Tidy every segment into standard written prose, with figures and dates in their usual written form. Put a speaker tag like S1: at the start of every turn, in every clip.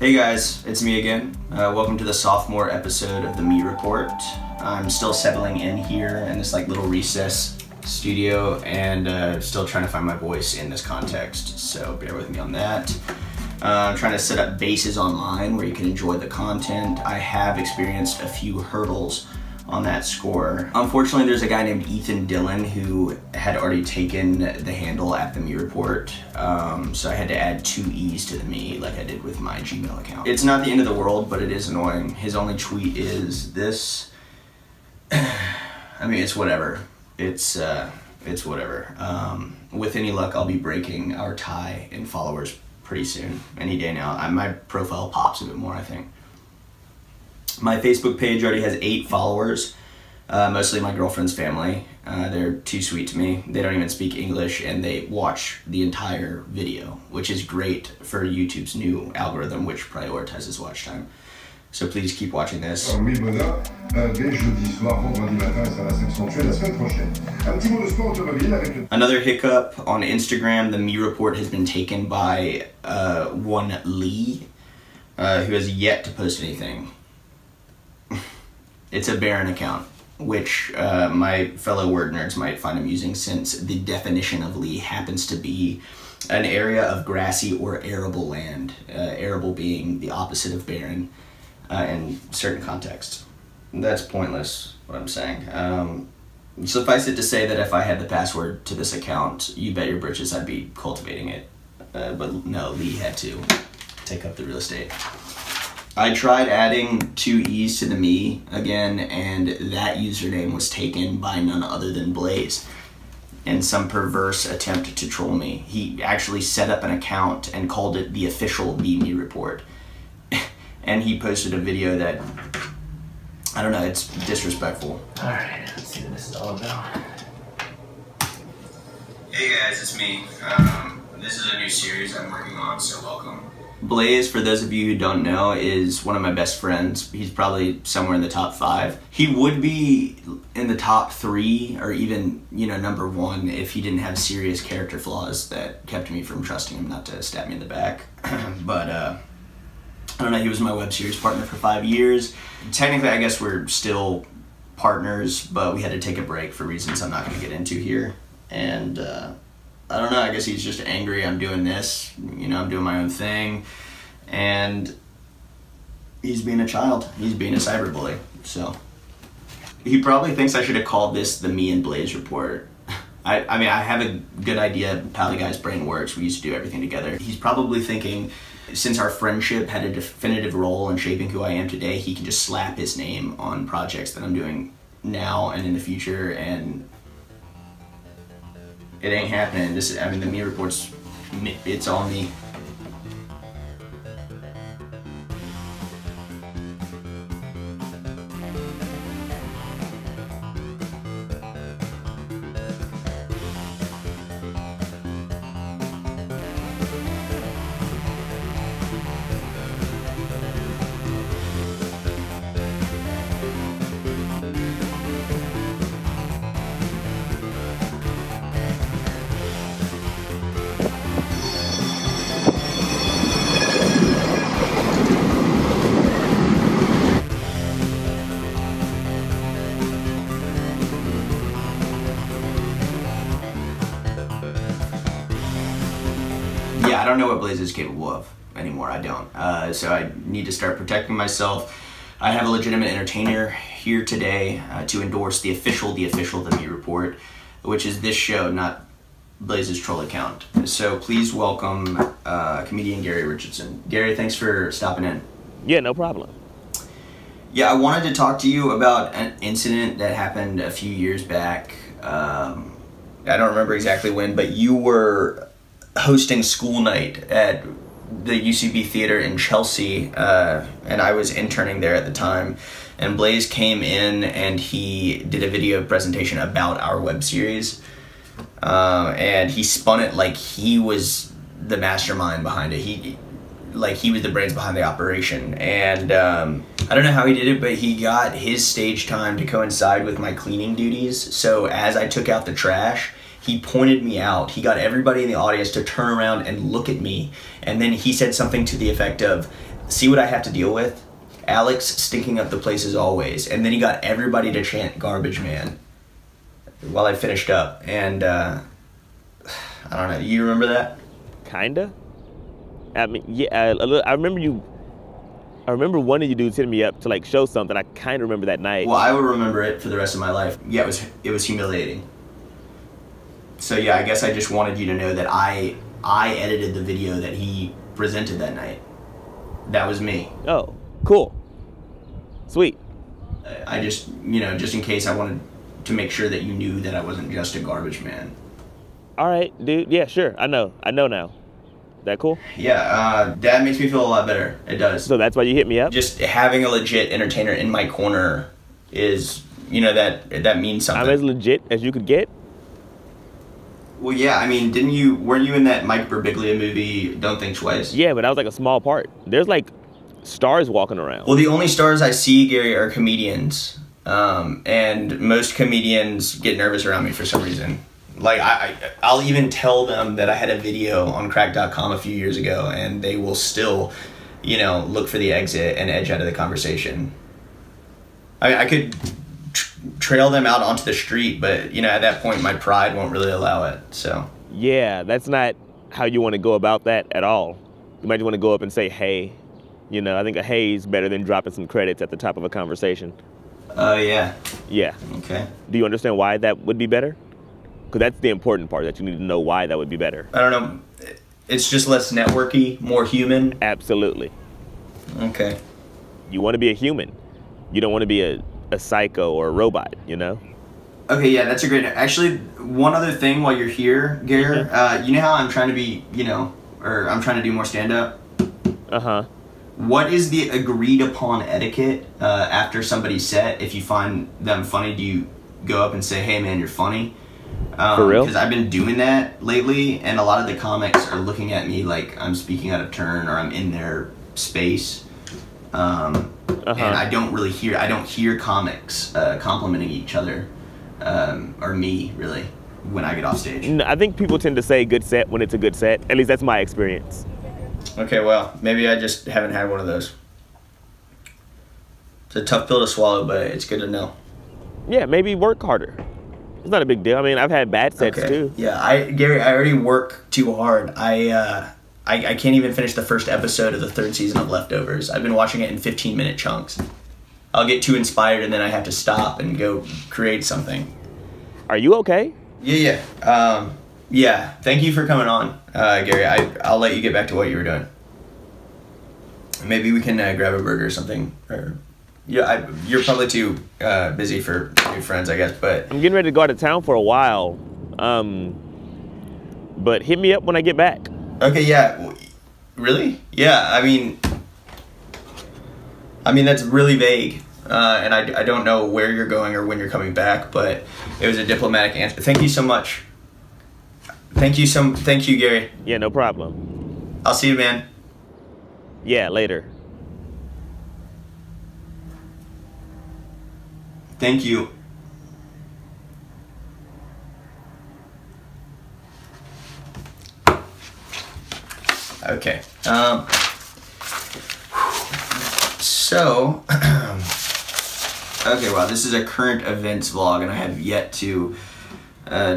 S1: Hey guys, it's me again. Welcome to the sophomore episode of the Me Report. I'm still settling in here in this little recess studio and still trying to find my voice in this context, so bear with me on that. I'm trying to set up bases online where you can enjoy the content. I have experienced a few hurdles on that score. Unfortunately, there's a guy named Ethan Dillon who had already taken the handle at the Me Report, so I had to add 2 E's to the Me like I did with my Gmail account. It's not the end of the world, but it is annoying. His only tweet is this. I mean, it's whatever. It's whatever. With any luck, I'll be breaking our tie in followers pretty soon, any day now. My profile pops a bit more, I think. My Facebook page already has 8 followers, mostly my girlfriend's family. They're too sweet to me. They don't even speak English and they watch the entire video, which is great for YouTube's new algorithm, which prioritizes watch time. So please keep watching this. Another hiccup on Instagram, the Me Report has been taken by one Lee, who has yet to post anything. It's a barren account, which my fellow word nerds might find amusing since the definition of Lee happens to be an area of grassy or arable land, arable being the opposite of barren in certain contexts. That's pointless, what I'm saying. Suffice it to say that if I had the password to this account, you bet your britches I'd be cultivating it. But no, Lee had to take up the real estate. I tried adding 2 E's to the Me again, and that username was taken by none other than Blaze in some perverse attempt to troll me. He actually set up an account and called it the official Me Report. And he posted a video that, I don't know, it's disrespectful. Alright, let's see what this is all about. Hey guys, it's me. This is a new series I'm working on, so welcome. Blaze, for those of you who don't know, is one of my best friends. He's probably somewhere in the top 5. He would be in the top 3 or even, number 1 if he didn't have serious character flaws that kept me from trusting him not to stab me in the back. But, I don't know, he was my web series partner for 5 years. Technically, I guess we're still partners, but we had to take a break for reasons I'm not going to get into here. And, I don't know, I guess he's just angry I'm doing this, I'm doing my own thing, and he's being a child. He's being a cyberbully, so. He probably thinks I should have called this the Me and Blaze Report. I mean, I have a good idea of how the guy's brain works. We used to do everything together. He's probably thinking, since our friendship had a definitive role in shaping who I am today, he can just slap his name on projects that I'm doing now and in the future, and it ain't happening. The Me Report's, it's all me. Yeah, I don't know what Blaze is capable of anymore. I don't. So I need to start protecting myself. I have a legitimate entertainer here today to endorse the official The Me Report, which is this show, not Blaze's troll account. So please welcome comedian Gary Richardson. Gary, thanks for stopping in.
S2: Yeah, no problem.
S1: Yeah, I wanted to talk to you about an incident that happened a few years back. I don't remember exactly when, but you were hosting school night at the UCB Theater in Chelsea, and I was interning there at the time, and Blaze came in and he did a video presentation about our web series, and he spun it like he was the mastermind behind it. He was the brains behind the operation, and I don't know how he did it, but he got his stage time to coincide with my cleaning duties. So as I took out the trash, he pointed me out. He got everybody in the audience to turn around and look at me. And then he said something to the effect of, see what I have to deal with? Alex stinking up the place as always. And then he got everybody to chant garbage man while I finished up. And I don't know, you remember that?
S2: Kinda. I mean, yeah, I remember one of you dudes hitting me up to like show something. I kind of remember that night.
S1: Well, I will remember it for the rest of my life. Yeah, it was humiliating. So yeah, I guess I just wanted you to know that I edited the video that he presented that night. That was me.
S2: Oh, cool. Sweet.
S1: I just, you know, just in case, I wanted to make sure that you knew that I wasn't just a garbage man.
S2: All right, dude. Yeah, sure. I know now. That cool?
S1: Yeah, that makes me feel a lot better. It does.
S2: So that's why you hit me up?
S1: Just having a legit entertainer in my corner is, you know, that means something.
S2: I'm as legit as you could get?
S1: Well, yeah, I mean, weren't you in that Mike Birbiglia movie, Don't Think Twice?
S2: Yeah, but that was like a small part. There's like stars walking around.
S1: Well, the only stars I see, Gary, are comedians. And most comedians get nervous around me for some reason. Like, I'll even tell them that I had a video on crack.com a few years ago, and they will still, you know, look for the exit and edge out of the conversation. I mean, I could trail them out onto the street, but, you know, at that point, my pride won't really allow it, so.
S2: Yeah, that's not how you want to go about that at all. You might want to go up and say, hey. You know, I think a hey is better than dropping some credits at the top of a conversation.
S1: Oh, yeah.
S2: Yeah.
S1: Okay.
S2: Do you understand why that would be better? Because that's the important part, that you need to know why that would be better.
S1: I don't know. It's just less networky, more human?
S2: Absolutely.
S1: Okay.
S2: You want to be a human. You don't want to be a psycho or a robot, you know?
S1: Okay, yeah, that's a great... Actually, one other thing while you're here, Gary, you know how I'm trying to be, you know, or I'm trying to do more stand-up?
S2: Uh-huh.
S1: What is the agreed-upon etiquette after somebody's set? If you find them funny, do you go up and say, hey, man, you're funny?
S2: For real?
S1: Because I've been doing that lately, and a lot of the comics are looking at me like I'm speaking out of turn or I'm in their space. And I don't hear comics complimenting each other, or me, really, when I get off stage.
S2: No, I think people tend to say good set when it's a good set. At least that's my experience.
S1: Okay, well, maybe I just haven't had one of those. It's a tough pill to swallow, but it's good to know.
S2: Yeah, maybe work harder. It's not a big deal. I mean, I've had bad sets too.
S1: Yeah, Gary, I already work too hard. I can't even finish the first episode of the 3rd season of Leftovers. I've been watching it in 15-minute chunks. I'll get too inspired and then I have to stop and go create something.
S2: Are you okay?
S1: Yeah. Yeah, thank you for coming on, Gary. I'll let you get back to what you were doing. Maybe we can grab a burger or something. Or yeah, you're probably too busy for new friends, I guess. But
S2: I'm getting ready to go out of town for a while. But hit me up when I get back.
S1: Okay. Yeah. Really? Yeah. I mean that's really vague, and I don't know where you're going or when you're coming back. But it was a diplomatic answer. Thank you so much. Thank you, Gary.
S2: Yeah, no problem.
S1: I'll see you, man.
S2: Yeah, later.
S1: Thank you. Okay. So, okay, wow, this is a current events vlog, and I have yet to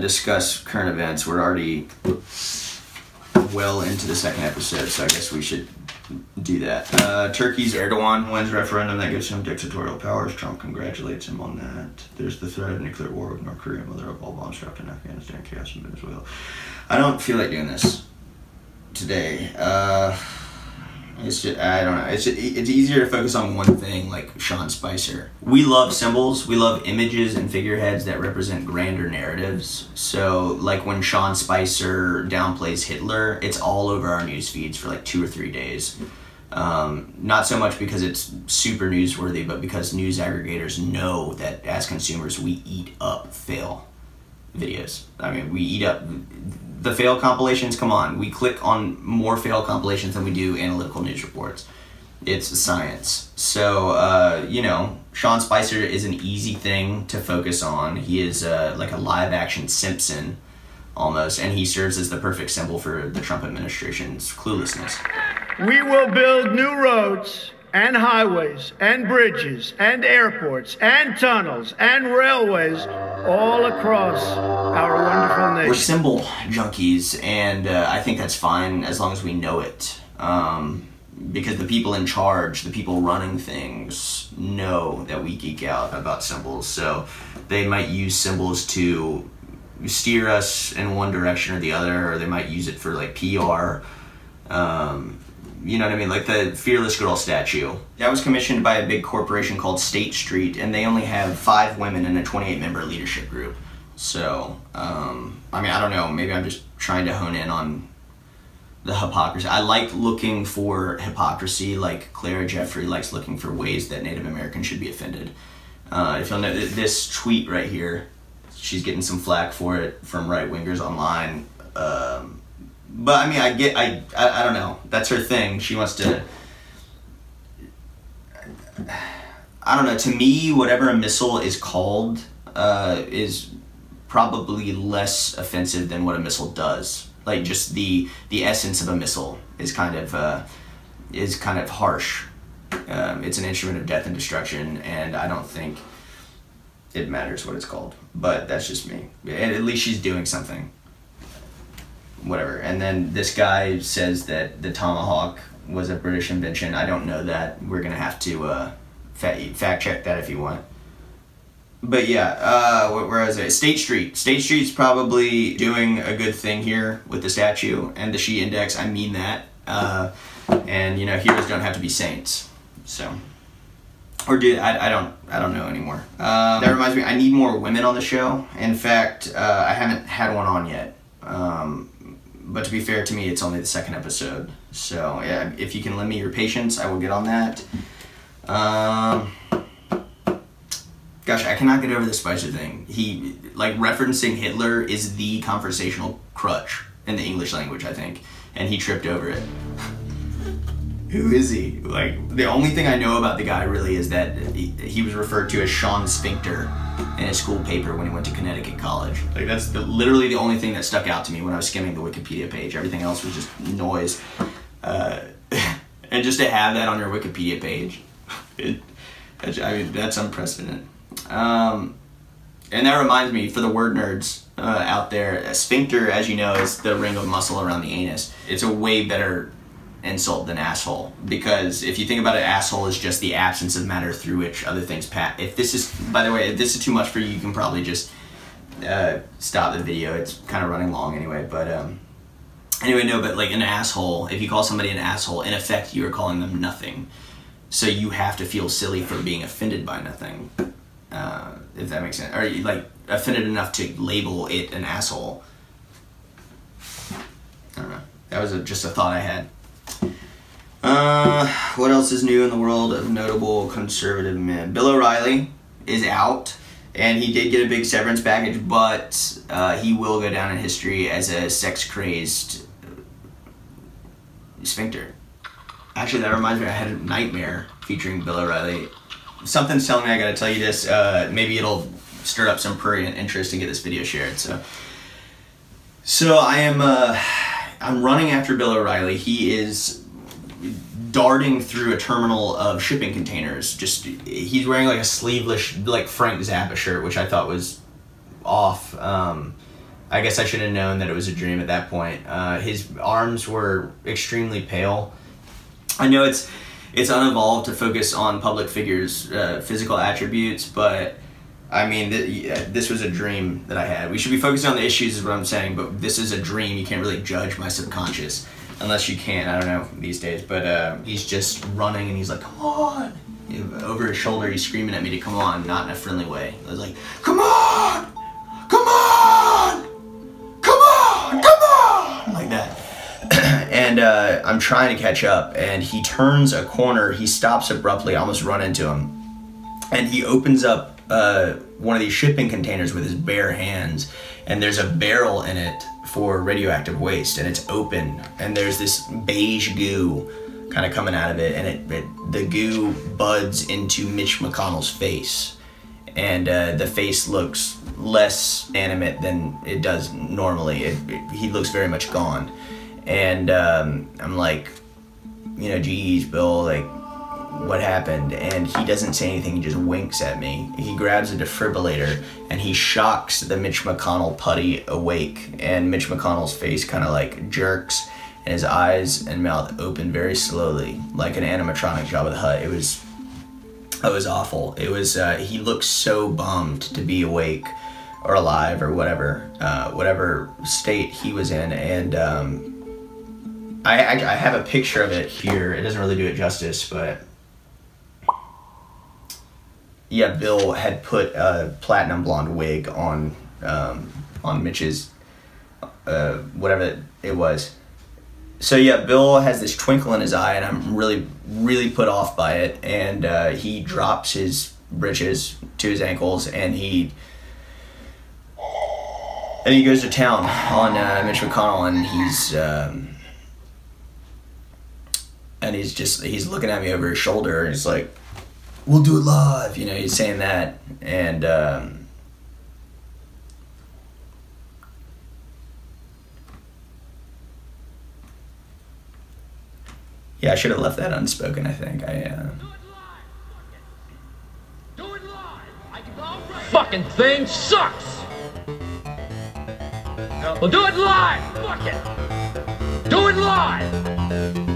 S1: discuss current events. We're already well into the 2nd episode, so I guess we should do that. Turkey's Erdogan wins referendum that gives him dictatorial powers. Trump congratulates him on that. There's the threat of nuclear war with North Korea, mother of all bombs dropped in Afghanistan, chaos in Venezuela. I don't feel like doing this today. It's just, I don't know. It's easier to focus on one thing, like Sean Spicer. We love symbols. We love images and figureheads that represent grander narratives. So, like when Sean Spicer downplays Hitler, it's all over our news feeds for like 2 or 3 days. Not so much because it's super newsworthy, but because news aggregators know that as consumers, we eat up fail videos. I mean, we eat up the fail compilations. Come on, we click on more fail compilations than we do analytical news reports. It's science. So, you know, Sean Spicer is an easy thing to focus on. He is like a live action Simpson almost, and he serves as the perfect symbol for the Trump administration's cluelessness.
S3: We will build new roads and highways and bridges and airports and tunnels and railways all across our wonderful nation.
S1: We're symbol junkies, and I think that's fine as long as we know it. Because the people in charge, the people running things, know that we geek out about symbols. So they might use symbols to steer us in one direction or the other, or they might use it for like PR. You know what I mean? Like the Fearless Girl statue. That was commissioned by a big corporation called State Street, and they only have 5 women in a 28-member leadership group. So, I mean, I don't know, maybe I'm just trying to hone in on the hypocrisy. I like looking for hypocrisy, like Clara Jeffrey likes looking for ways that Native Americans should be offended. If you'll know, this tweet right here, she's getting some flack for it from right-wingers online. But I mean, I don't know. That's her thing. She wants to, I don't know. To me, whatever a missile is called is probably less offensive than what a missile does. Like just the essence of a missile is kind of harsh. It's an instrument of death and destruction, and I don't think it matters what it's called. But that's just me. And at least she's doing something. Whatever. And then this guy says that the tomahawk was a British invention. I don't know that. We're gonna have to fact check that if you want. But yeah, where is it? State Street. State Street's probably doing a good thing here with the statue and the She Index. I mean that. And you know, heroes don't have to be saints. So, or do I don't know anymore. That reminds me, I need more women on the show. In fact, I haven't had one on yet. But to be fair to me, it's only the 2nd episode. So yeah, if you can lend me your patience, I will get on that. Gosh, I cannot get over the Spicer thing. He, like, referencing Hitler is the conversational crutch in the English language, I think. And he tripped over it. Who is he? Like, the only thing I know about the guy really is that he was referred to as Sean Sphincter in his school paper when he went to Connecticut College. Like, that's literally the only thing that stuck out to me when I was skimming the Wikipedia page. Everything else was just noise. And just to have that on your Wikipedia page, I mean, that's unprecedented. And that reminds me, for the word nerds out there, a sphincter, as you know, is the ring of muscle around the anus. It's a way better insult than asshole, because if you think about it, asshole is just the absence of matter through which other things pass. If this is, by the way, if this is too much for you, you can probably just stop the video. It's kind of running long anyway, but anyway, no, but like an asshole, if you call somebody an asshole, in effect, you are calling them nothing. So you have to feel silly for being offended by nothing, if that makes sense. Or like offended enough to label it an asshole. I don't know. That was just a thought I had. What else is new in the world of notable conservative men? Bill O'Reilly is out, and he did get a big severance package, but he will go down in history as a sex-crazed sphincter. Actually, that reminds me, I had a nightmare featuring Bill O'Reilly. Something's telling me I gotta tell you this. Maybe it'll stir up some prurient interest and get this video shared. So I am I'm running after Bill O'Reilly. He is darting through a terminal of shipping containers. He's wearing like a sleeveless, like Frank Zappa shirt, which I thought was off. I guess I should have known that it was a dream at that point. His arms were extremely pale. I know it's unevolved to focus on public figures' physical attributes, but I mean, this was a dream that I had. We should be focusing on the issues is what I'm saying, but this is a dream. You can't really judge my subconscious, unless you can. I don't know these days, but he's just running and he's like, come on. Over his shoulder, he's screaming at me to come on, not in a friendly way. I was like, come on! Come on! Come on! Come on! Like that. And I'm trying to catch up, and he turns a corner. He stops abruptly. I almost run into him. And he opens up one of these shipping containers with his bare hands, and there's a barrel in it for radioactive waste, and it's open, and there's this beige goo kind of coming out of it, and the goo buds into Mitch McConnell's face, and the face looks less animate than it does normally. He looks very much gone, and I'm like, you know, geez, Bill, like, what happened? And he doesn't say anything, he just winks at me. He grabs a defibrillator and he shocks the Mitch McConnell putty awake, and Mitch McConnell's face kind of like jerks and his eyes and mouth open very slowly, like an animatronic Jabba the Hutt. It was awful. It was, he looked so bummed to be awake or alive or whatever state he was in. And I have a picture of it here. It doesn't really do it justice, but yeah, Bill had put a platinum blonde wig on Mitch's, whatever it was. So yeah, Bill has this twinkle in his eye, and I'm really, really put off by it. And he drops his britches to his ankles, and he goes to town on Mitch McConnell, and he's looking at me over his shoulder, and he's like, "We'll do it live," you know. He's saying that, and yeah, I should have left that unspoken, I think.
S4: Fucking thing sucks! Well, do it live! Fuck it! Do it live!